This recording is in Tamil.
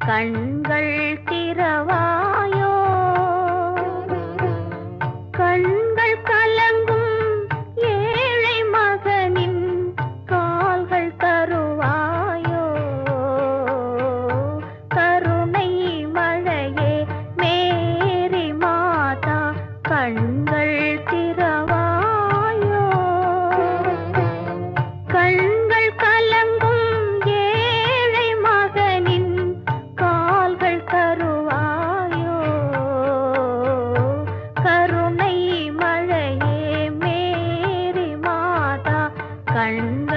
கண்கள் திறவாயோ கண்கள் கலங்கும் ஏழை மகனின் கால்கள் தருவாயோ கருணை மழையே மேரி மாதா கண்கள் திறவாயோ கண்கள் கலங்கும் ஏழை மகனின் கால்கள் தருவாயோ கருணை மழையே மேரி மாதா கண்கள்